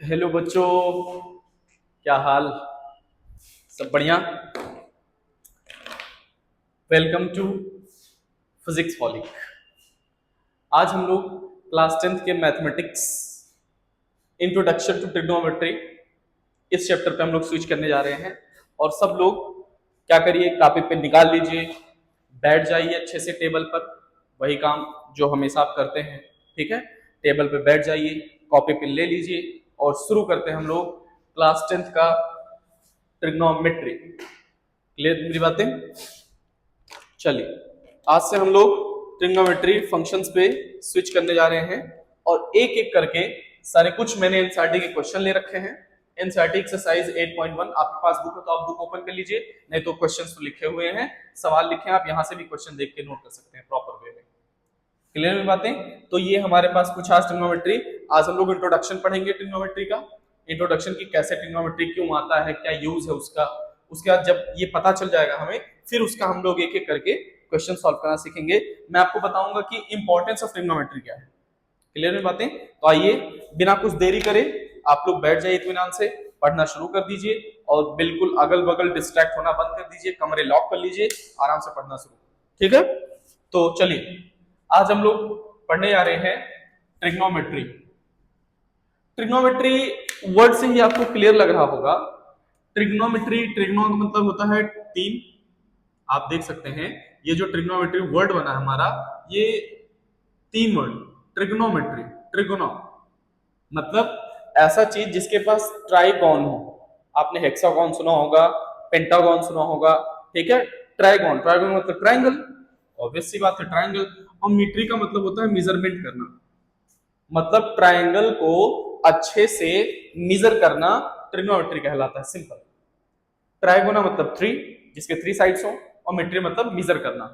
Hello बच्चों, क्या हाल? सब बढ़िया। वेलकम टू फिजिक्स फॉलिक। आज हम लोग क्लास 10th के मैथमेटिक्स इंट्रोडक्शन टू ट्रिग्नोमेट्री इस चैप्टर पे हम लोग स्विच करने जा रहे हैं। और सब लोग क्या करिए, कापी पे निकाल लीजिए, बैठ जाइए अच्छे से टेबल पर। वही काम जो हमेशा आप करते हैं, ठीक है। टेबल पे बैठ जाइए, कॉपी पेन ले लीजिए और शुरू करते हैं हम लोग क्लास 10th का ट्रिग्नोमेट्री। क्लियर मेरी बातें? चलिए, आज से हम लोग ट्रिग्नोमेट्री फंक्शंस पे स्विच करने जा रहे हैं और एक एक करके सारे कुछ मैंने एनसीईआरटी के क्वेश्चन ले रखे हैं। एनसीईआरटी एक्सरसाइज 8.1 आपके पास बुक है तो आप बुक ओपन कर लीजिए, नहीं तो क्वेश्चंस तो लिखे हुए हैं, सवाल लिखे हैं, आप यहां से भी क्वेश्चन देख के नोट कर सकते हैं प्रॉपर वे में। क्लियर में बातें? तो ये हमारे पास कुछ आज ट्रिग्नोमेट्री, आज हम लोग इंट्रोडक्शन पढ़ेंगे ट्रिग्नोमेट्री का। इंट्रोडक्शन की कैसे ट्रिग्नोमेट्री क्यों आता है, क्या यूज है उसका। उसके बाद जब ये पता चल जाएगा हमें, फिर उसका हम लोग एक एक करके क्वेश्चन सॉल्व करना सीखेंगे। मैं आपको बताऊंगा कि इंपॉर्टेंस ऑफ ट्रिग्नोमेट्री क्या है। क्लियर में बातें? तो आइए बिना कुछ देरी करे आप लोग बैठ जाइए, इत्मीनान से पढ़ना शुरू कर दीजिए और बिल्कुल अगल बगल डिस्ट्रैक्ट होना बंद कर दीजिए, कमरे लॉक कर लीजिए, आराम से पढ़ना शुरू। ठीक है, तो चलिए आज हम लोग पढ़ने जा रहे हैं ट्रिग्नोमेट्री। ट्रिग्नोमेट्री वर्ड से ही आपको क्लियर लग रहा होगा। ट्रिग्नोमेट्री, ट्रिग्नो का मतलब होता है तीन। आप देख सकते हैं ये जो ट्रिग्नोमेट्री वर्ड बना है हमारा, ये तीन वर्ड। ट्रिग्नोमेट्री, ट्रिगोनो मतलब ऐसा चीज जिसके पास ट्राइगोन हो। आपने हेक्सागोन सुना होगा, पेंटागोन सुना होगा, ठीक है। ट्राइगोन, ट्राइगोन मतलब ट्राइंगल, ऑब्वियस सी बात है ट्राइंगल। और मीट्री का मतलब होता है मेजरमेंट करना, मतलब ट्राइंगल को अच्छे से मेजर करना ट्रिग्नोमेट्री कहलाता है। सिंपल। ट्राइगोना मतलब थ्री, जिसके थ्री साइड्स हो, और मेट्री मतलब मेजर करना।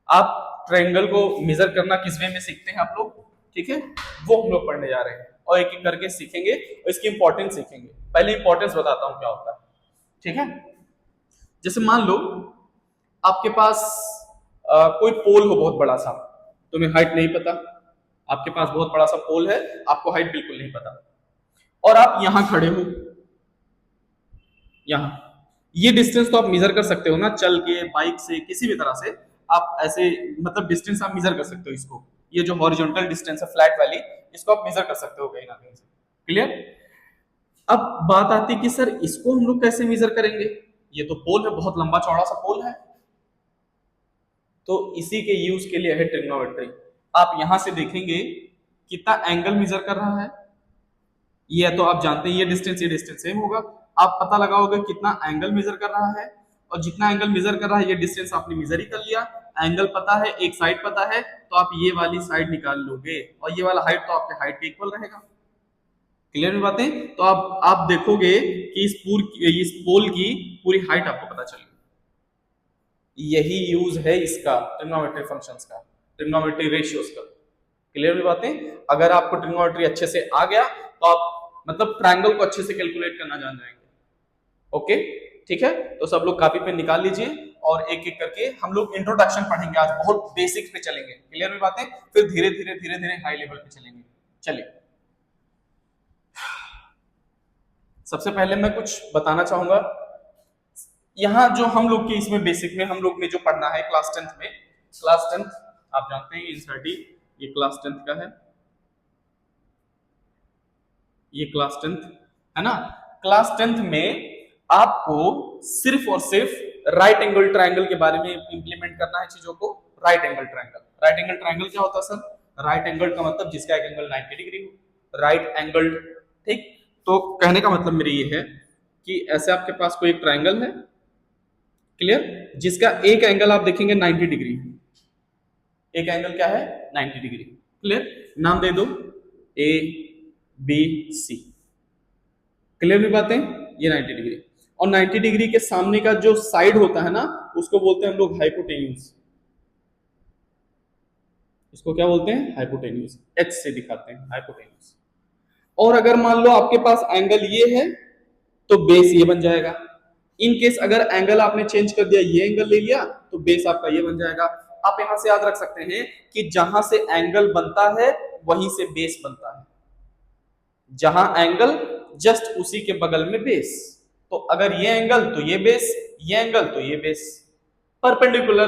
आप ट्रायंगल को मेजर करना किस वे में सीखते हैं आप लोग, ठीक है, वो हम लोग पढ़ने जा रहे हैं और एक एक करके सीखेंगे और इसकी इंपॉर्टेंस सीखेंगे। पहले इंपॉर्टेंस बताता हूं क्या होता है, ठीक है। जैसे मान लो आपके पास कोई पोल हो बहुत बड़ा सा, तुम्हें हाइट नहीं पता, आपके पास बहुत बड़ा सा पोल है, आपको हाइट बिल्कुल नहीं पता, और आप यहां खड़े हो, यहां। ये डिस्टेंस तो आप मेजर कर सकते हो ना, चल के, बाइक से, किसी भी तरह से आप ऐसे, मतलब डिस्टेंस आप मेजर कर सकते हो इसको। ये जो हॉरिजॉन्टल डिस्टेंस है फ्लैट वाली, इसको आप मेजर कर सकते हो कहीं ना कहीं से। क्लियर? अब बात आती कि सर इसको हम लोग कैसे मेजर करेंगे, ये तो पोल है, बहुत लंबा चौड़ा सा पोल है। तो इसी के यूज के लिए है ट्रिग्नोमेट्री। आप यहां से देखेंगे कितना एंगल मेजर कर रहा है, ये तो आप जानते हैं, ये डिस्टेंस सेम होगा। आप पता लगाओगे कितना एंगल मेजर कर रहा है, और जितना एंगल मेजर कर रहा है ये डिस्टेंस आपने मेजर ही कर लिया। एंगल पता है, एक साइड पता है, तो आप ये वाली साइड निकाल लोगे और ये वाला हाइट तो आपके हाइट के इक्वल रहेगा। क्लियर में बातें? तो आप देखोगे कि इस पोल की पूरी हाइट आपको पता चलेगी। यही यूज है इसका, ट्रिग्नोमेट्री फंक्शंस का, ट्रिग्नोमेट्री रेशियोज का। क्लियर में बातें? अगर आपको ट्रिग्नोमेट्री अच्छे से आ गया तो आप मतलब ट्रायंगल को अच्छे से कैलकुलेट करना जान जाएंगे। ओके, ठीक है। तो सब लोग कॉपी पे निकाल लीजिए और एक एक करके हम लोग इंट्रोडक्शन पढ़ेंगे आज, बहुत बेसिक्स पे चलेंगे। क्लियर में बातें? फिर धीरे धीरे धीरे धीरे हाई लेवल पे चलेंगे। चलिए, सबसे पहले मैं कुछ बताना चाहूंगा। यहाँ जो हम लोग के इसमें बेसिक में हम लोग ने जो पढ़ना है क्लास 10th में, क्लास 10th आप जानते हैं एनसीईआरटी, ये क्लास 10th का है, ये क्लास 10th है ना। क्लास 10th में आपको सिर्फ और सिर्फ राइट एंगल ट्रायंगल के बारे में इंप्लीमेंट करना है चीजों को। Right angle triangle, right angle triangle क्या होता है सर? राइट एंगल का मतलब जिसका एक एंगल 90 डिग्री हो, राइट एंगल, ठीक। तो कहने का मतलब मेरे ये है कि ऐसे आपके पास कोई एक ट्रायंगल है, क्लियर, जिसका एक एंगल आप देखेंगे 90 डिग्री, एक एंगल क्या है 90 डिग्री। क्लियर? नाम दे दो ए बी सी। क्लियर भी बातें? ये 90 डिग्री, और 90 डिग्री के सामने का जो साइड होता है ना, उसको बोलते हैं हम लोग हाइपोटेन्यूज। इसको क्या बोलते हैं? हाइपोटेन्यूज। एच से दिखाते हैं हाइपोटेन्यूज। और अगर मान लो आपके पास एंगल ये है तो बेस ये बन जाएगा। इन केस अगर एंगल आपने चेंज कर दिया, ये एंगल ले लिया, तो बेस आपका ये बन जाएगा। आप यहां से याद रख सकते हैं कि जहां से एंगल बनता है वहीं से बेस बनता है। जहां एंगल जस्ट उसी के बगल में बेस। तो अगर ये एंगल तो ये बेस, ये एंगल तो ये बेस, परपेंडिकुलर,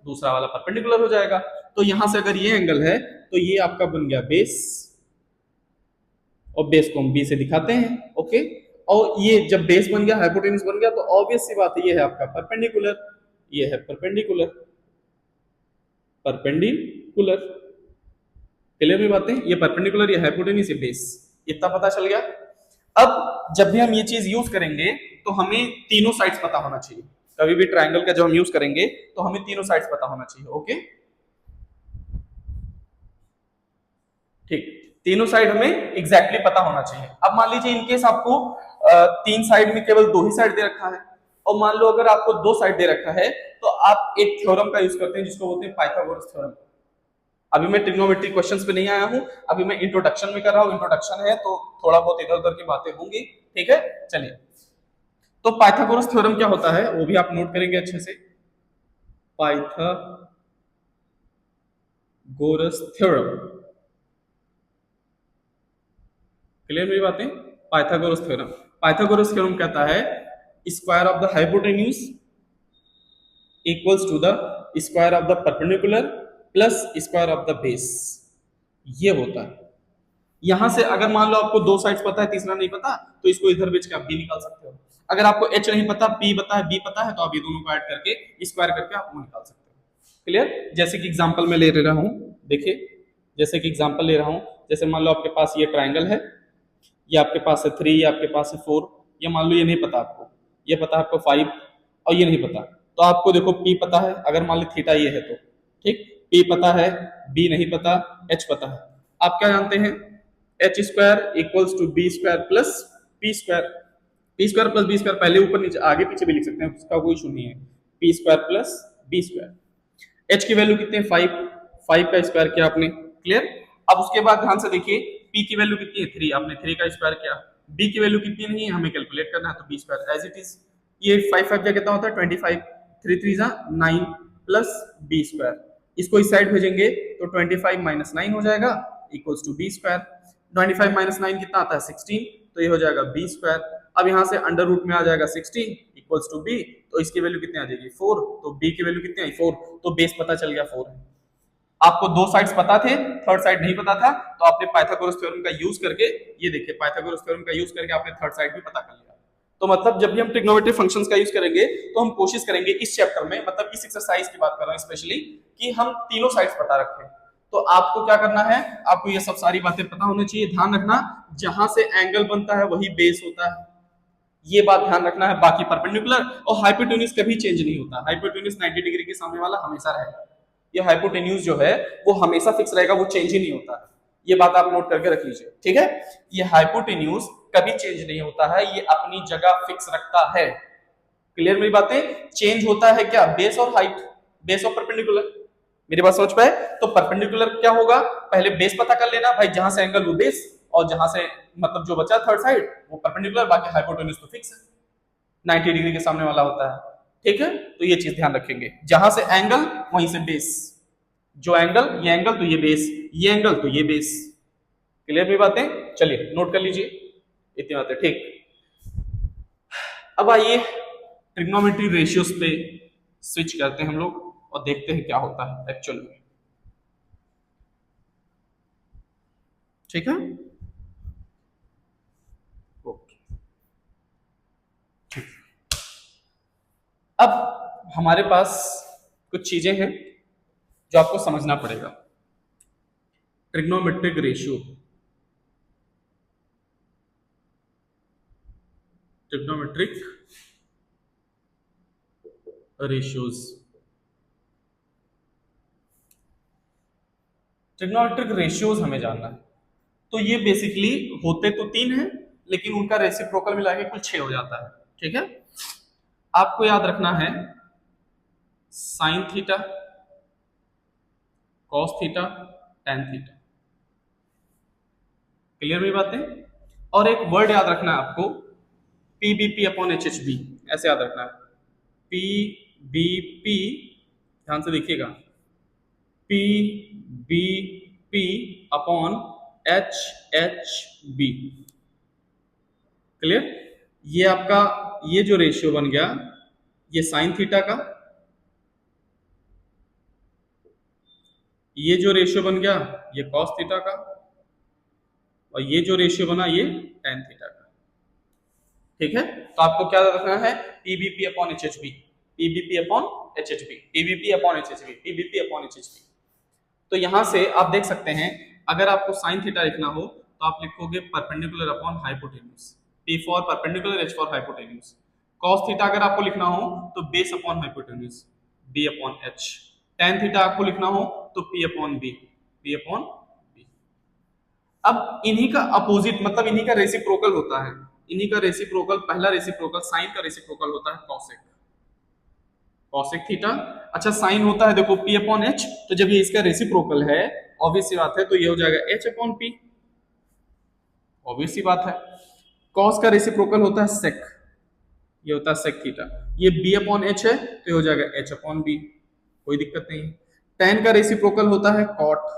दूसरा वाला परपेंडिकुलर हो जाएगा। तो यहां से अगर ये एंगल है तो ये आपका बन गया बेस, और बेस को हम बी से दिखाते हैं। ओके, और ये जब बेस बन गया, हाइपोटेन्यूज बन गया, तो ऑब्वियस सी बात है ये है आपका परपेंडिकुलर, ये है परपेंडिकुलर, परपेंडिकुलर। क्लियर हुई बातें? ये परपेंडिकुलर, ये हाइपोटेन्यूज, ये बेस, इतना पता चल गया। अब जब भी हम ये चीज यूज करेंगे तो हमें तीनों साइड्स पता होना चाहिए। कभी भी ट्रायंगल का जब हम यूज करेंगे तो हमें तीनों साइड्स पता होना चाहिए। ओके, ठीक, तीनों साइड हमें एग्जैक्टली पता होना चाहिए। अब मान लीजिए इनकेस आपको तीन साइड में केवल दो ही साइड दे रखा है, और मान लो अगर आपको दो साइड दे रखा है, तो आप एक थ्योरम का यूज करते हैं जिसको बोलते हैं पाइथागोरस थ्योरम। अभी मैं ट्रिग्नोमेट्री क्वेश्चंस पे नहीं आया हूं, अभी मैं इंट्रोडक्शन में कर रहा हूं। इंट्रोडक्शन है तो थोड़ा बहुत इधर उधर की बातें होंगी, ठीक है। चलिए, तो पाइथागोरस थ्योरम क्या होता है वो भी आप नोट करेंगे अच्छे से। पाइथागोरस थ्योरम, क्लियर मेरी बातें? पाइथागोरस थ्योरम, पाइथागोरस थ्योरम कहता है square of the hypotenuse equals to the square of the perpendicular plus square of the base, ये होता है। यहां से अगर मान लो आपको दो साइड्स पता है, तीसरा नहीं पता, तो इसको इधर बेच के आप बी निकाल सकते हो। अगर आपको एच नहीं पता, पी पता है, बी पता है, तो आप ये दोनों को ऐड करके स्क्वायर करके आप वो निकाल सकते हो। क्लियर? जैसे कि एग्जांपल में ले रहा हूं, देखिए, जैसे कि एग्जांपल ले रहा हूं, जैसे मान लो आपके पास ये ट्राइंगल है, ये आपके पास है 3, ये आपके पास है 4, ये मान लो ये नहीं पता आपको, ये पता है आपको 5, और ये नहीं पता, तो आपको देखो P पता है, अगर मान लो थीटा ये है तो ठीक, P पता है, B नहीं पता, H पता है। आप क्या जानते हैं? H square equals to b square plus p square, p square plus b square, पहले ऊपर नीचे आगे पीछे भी लिख सकते हैं, उसका कोई इशू नहीं है। P square plus b square. H की वैल्यू कितनी है? 5, 5 का स्क्वायर किया आपने, क्लियर। अब उसके बाद ध्यान से देखिए, पी की वैल्यू कितनी है? 3, आपने 3 का स्क्वायर किया। बी की वैल्यू कितनी नहीं है, हमें कैलकुलेट करना है, तो b square as it is. ये 5 5 कितना होता है? 25, 3 3 9 प्लस बी स्क्वायर। इसको इस साइड भेजेंगे तो 25 माइनस 9 हो जाएगा equals to b square. 25 minus 9 कितना आता है? 16, तो ये हो जाएगा बी स्क्वायर। अब यहाँ से अंडर रूट में आ जाएगा 16 इक्वल्स टू बी, तो इसकी वैल्यू कितनी आ जाएगी? 4, तो बी की वैल्यू कितनी आई? 4, तो बेस पता चल गया 4 है। आपको दो साइड्स पता थे, थर्ड साइड नहीं पता था, तो आपने पाइथागोरस थ्योरम का यूज करके, ये देखिए पाइथागोरस थ्योरम का यूज करके आपने थर्ड साइड भी पता कर लिया। तो मतलब जब भी हम ट्रिग्नोमेट्री फंक्शंस का यूज करेंगे तो हम कोशिश करेंगे इस चैप्टर में, मतलब इस एक्सरसाइज की बात कर रहा हूं स्पेशली, कि हम तीनों साइड्स पता रखें। तो आपको क्या करना है? आपको ये सब सारी बातें पता होनी चाहिए। ध्यान रखना, जहां से एंगल बनता है वही बेस होता है, ये बात ध्यान रखना है। बाकी परपेंडिकुलर और हाइपोटेन्यूज कभी चेंज नहीं होता। हाइपोटेन्यूज 90 डिग्री के सामने वाला हमेशा रहेगा। ये हाइपोटेन्यूज जो है वो हमेशा फिक्स रहेगा, वो चेंज ही नहीं होता। ये बात आप नोट करके रख लीजिए, ठीक है। ये हाइपोटेन्यूज कभी चेंज नहीं होता है, ये अपनी जगह फिक्स रखता है। क्लियर मेरी बातें? चेंज होता है क्या? बेस और हाइट, बेस और परपेंडिकुलर। मेरी बात समझ पाए? तो परपेंडिकुलर क्या होगा? पहले बेस पता कर लेना भाई, जहां से एंगल वो बेस, और जहां से मतलब जो बचा थर्ड साइड वो परपेंडिकुलर, बाकी हाइपोटेन्यूज तो फिक्स है, 90 डिग्री के सामने वाला होता है, ठीक है। तो ये चीज ध्यान रखेंगे, जहां से एंगल वहीं से बेस, जो एंगल, ये एंगल तो ये बेस, ये एंगल तो ये बेस। क्लियर मेरी बातें? चलिए नोट कर लीजिए इतनी बातें, ठीक। अब आइए ट्रिग्नोमेट्री रेशियोज पे स्विच करते हैं हम लोग, और देखते हैं क्या होता है एक्चुअल में, ठीक है। ओके, ठीक। अब हमारे पास कुछ चीजें हैं जो आपको समझना पड़ेगा। Trigonometric ratio, trigonometric ratios, trigonometric ratios हमें जानना है। तो ये बेसिकली होते तो तीन हैं, लेकिन उनका रेसिप्रोकल मिला के कुल 6 हो जाता है, ठीक है। आपको याद रखना है sine theta, cos theta, tan theta. Clear मेरी बातें? और एक वर्ड याद रखना है आपको, p b p upon h h b, ऐसे याद रखना है। पी बी पी, ध्यान से देखिएगा, p b p upon h h b. Clear? ये आपका ये जो रेशियो बन गया ये साइन थीटा का, ये जो रेशियो बन गया ये कॉस थीटा का, और ये जो रेशियो बना ये टेन थीटा का। ठीक है, तो आपको क्या रखना है, PBP upon h h b, PBP upon h h b, PBP upon h h b, PBP upon h h b. तो यहां से आप देख सकते हैं, अगर आपको साइन थीटा लिखना हो तो आप लिखोगे perpendicular upon hypotenuse, p for perpendicular, h for hypotenuse. Cos theta अगर आपको लिखना हो तो base upon hypotenuse, b upon h. Tan theta आपको लिखना हो तो p upon b, p upon b. अब इन्हीं का अपोजिट मतलब इन्हीं का रेसिप्रोकल होता है, इन्हीं का रेसिप्रोकल, पहला रेसिप्रोकल साइन का रेसिप्रोकल होता है कॉसेक, कॉसेक थीटा। अच्छा साइन होता है देखो पी अपॉन एच, तो जब ये इसका रेसिप्रोकल है ऑब्वियस सी बात है तो ये हो जाएगा एच अपॉन पी, ऑब्वियस सी बात है। कॉस का रेसिप्रोकल होता है सेक, ये होता है सेक थीटा, ये बी अपॉन एच है तो ये हो जाएगा एच अपॉन बी, कोई दिक्कत नहीं है। टेन का रेसिप्रोकल होता है कॉट,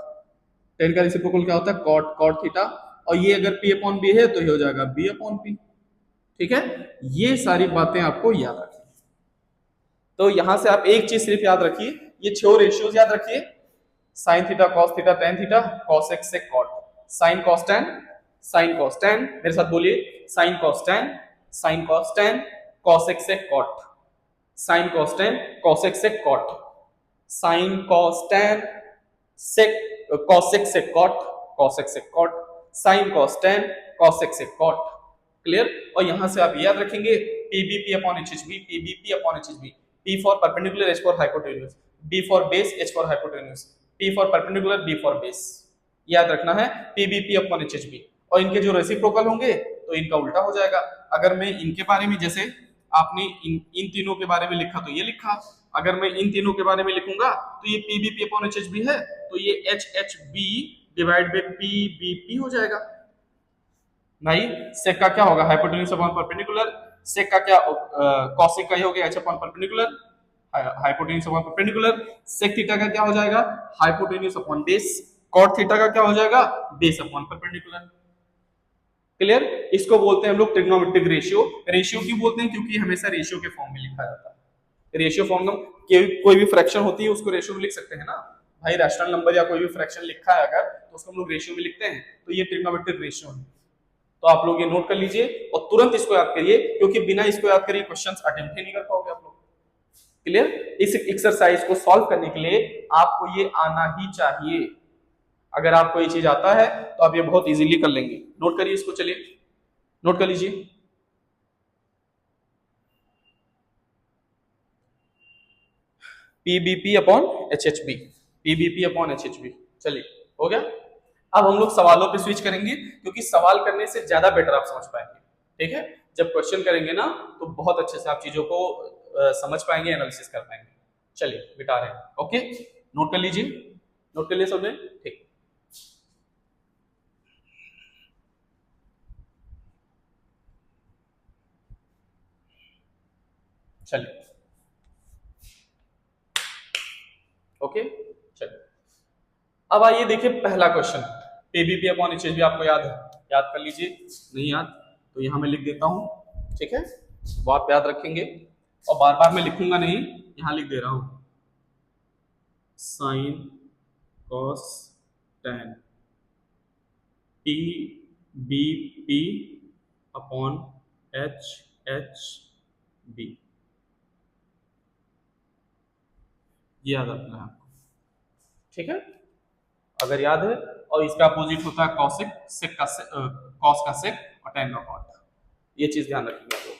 टेन का रेसिप्रोकल क्या होता है कॉट, कॉट थीटा, और ये अगर पी अपॉन बी है तो ये हो जाएगा बी अपॉन पी। ठीक है, ये सारी बातें आपको याद रखनी। तो यहां से आप एक चीज सिर्फ याद रखिए, ये 6 रेशियोज याद रखिए, sine theta, cos theta, tan theta, cosec sec cot, sine cos tan, sine cos tan, मेरे साथ बोलिए, sine cos tan, sine cos tan, cosec sec cot, sine cos tan, cosec sec cot, sine cos tan sec, cosec sec cot, cosec sec cot, sine cos tan, cosec sec cot. Clear? और यहां से आप याद रखेंगे PBP upon HHB, PBP upon HHB, P for perpendicular, H for hypotenuse, B for base, H for hypotenuse, P for perpendicular, B for base। याद रखना है PBP upon HHB, और इनके जो रेसिप्रोकल होंगे तो इनका उल्टा हो जाएगा। अगर मैं इनके बारे में, जैसे आपने इन तीनों के बारे में लिखा तो ये लिखा, अगर मैं इन तीनों के बारे में लिखूंगा तो ये PBP अपॉन HHB है तो ये HHB डिवाइड बाय PBP हो जाएगा। भाई सेक का क्या होगा, हाइपोटेन्यूज अपॉन परपेंडिकुलर, सेक का क्या कॉसेक का ही हो गया h upon perpendicular, hypotenuse upon perpendicular, sec theta का क्या हो जाएगा hypotenuse upon base, cot theta का क्या हो जाएगा बेस अपॉन परपेंडिकुलर। क्लियर? इसको बोलते हैं हम लोग ट्रिग्नोमेट्रिक रेशियो। रेशियो क्यों बोलते हैं, क्योंकि हमेशा रेशियो के फॉर्म में लिखा जाता है। रेशियो फॉर्म में कोई भी फ्रैक्शन होती है उसको रेशियो में लिख सकते हैं ना भाई, रैशनल नंबर या कोई भी फ्रैक्शन लिखा है अगर तो उसको हम लोग रेशियो में लिखते हैं, तो ये ट्रिग्नोमेट्रिक रेशियो है। तो आप लोग ये नोट कर लीजिए और तुरंत इसको याद करिए, क्योंकि बिना इसको याद करिए क्वेश्चंस अटेम्प्ट ही नहीं कर पाओगे आप लोग। क्लियर? इस एक्सरसाइज को सॉल्व करने के लिए आपको ये आना ही चाहिए। अगर आपको ये चीज आता है तो आप ये बहुत इजीली कर लेंगे। नोट करिए इसको, चलिए नोट कर लीजिए। PBP upon HHB, PBP upon HHB. चलिए हो गया। अब हम लोग सवालों पे स्विच करेंगे, क्योंकि सवाल करने से ज्यादा बेटर आप समझ पाएंगे। ठीक है, जब क्वेश्चन करेंगे ना तो बहुत अच्छे से आप चीजों को समझ पाएंगे, एनालिसिस कर पाएंगे। चलिए बिटा रहे हैं, ओके नोट कर लीजिए, नोट कर लिए सबने? ठीक, चलिए ओके। चलिए अब आइए देखिए पहला क्वेश्चन, पीबीपी अपॉन एचएचबी आपको याद है, याद कर लीजिए। नहीं याद तो यहां मैं लिख देता हूं, ठीक है, वो आप याद रखेंगे और बार बार मैं लिखूंगा नहीं, यहां लिख दे रहा हूं, sine cos tan t b p upon h h b, ये याद रखना है आपको। ठीक है, अगर याद है, और इसका अपोजिट होता है कॉसिक, सेक का कॉस का सेक और टेन का कॉट, ये चीज ध्यान रखिएगा आप लोग।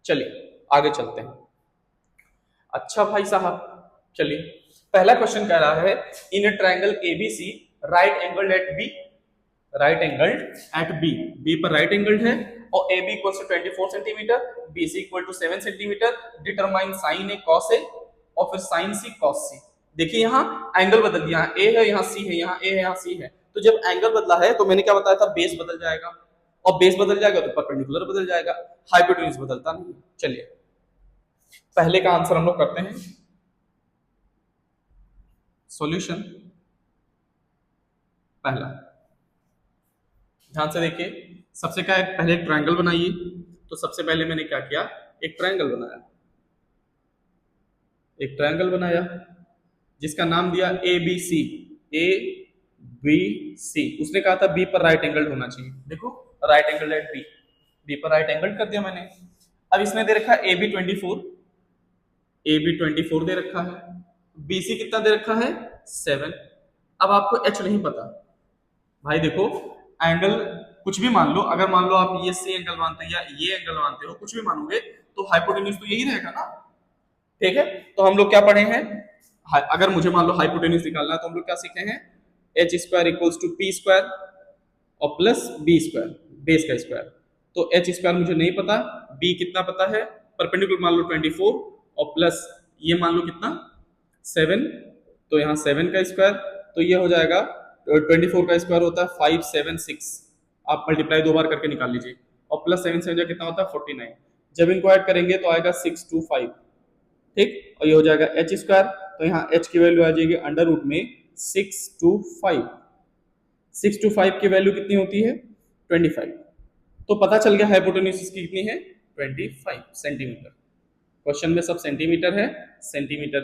चलिए आगे चलते हैं। अच्छा भाई साहब, चलिए पहला क्वेश्चन कह रहा है, in a triangle ABC right angle at B, right angle at B, B पर राइट एंगल है और A B equal to 24 centimetre, B C equal to 7 centimetre, determine sine A cos A और फिर sign सी cos सी। देखिए यहाँ angle बदल दिया, यहाँ ए है यहाँ सी है, यहाँ ए है यहाँ सी है, तो जब एंगल बदला है तो मैंने क्या बताया था, बेस बदल जाएगा, और बेस बदल जाएगा तो परपेंडिकुलर बदल जाएगा, हाइपोटेन्यूज बदलता नहीं। चलिए पहले का आंसर हम लोग करते हैं, सॉल्यूशन पहला, ध्यान से देखिए, सबसे क्या है, पहले एक ट्रायंगल बनाइए। तो सबसे पहले मैंने क्या किया, एक ट्रायंगल बनाया, एक ट्रायंगल बनाया जिसका नाम दिया A B C. A B C, उसने कहा था बी पर राइट एंगल होना चाहिए, देखो right angle at B, B पर राइट एंगल कर दिया मैंने। अब इसने दे रखा है ए बी 24, ए बी 24 दे रखा है, बी सी कितना दे रखा है 7। अब आपको एच नहीं पता, भाई देखो एंगल कुछ भी मान लो, अगर मान लो आप ये सी एंगल मानते हैं या ये एंगल मानते हो, कुछ भी मानोगे तो हाइपोटेन्यूज तो यही रहेगा ना। ठीक है, तो हम लोग क्या पढ़े हैं, अगर मुझे मान लो हाइपोटेन्यूज निकालना है तो हम लोग क्या सीखे हैं, h square equals to p square और प्लस बी स्क्वायर, बेस का स्क्वायर। तो एच स्क्वायर मुझे नहीं पता, बी कितना पता है, परपेंडिकुलर मान लो 24 और प्लस ये मान लो कितना 7, तो यहाँ 7 का स्क्वायर, तो ये हो जाएगा 24 का स्क्वायर होता है 576, आप मल्टीप्लाई 2 बार करके निकाल लीजिए, और प्लस 7 से कितना होता है 49, जब इनको ऐड करेंगे तो आएगा 625। ठीक, और ये हो जाएगा एच स्क्वायर, तो यहाँ एच की वैल्यू आ जाएगी अंडर रूट में 625। 625 की वैल्यू कितनी होती है 25। तो पता चल गया हाइपोटेन्यूज की कितनी है 25 सेंटीमीटर। क्वेश्चन में सब सेंटीमीटर है, सेंटीमीटर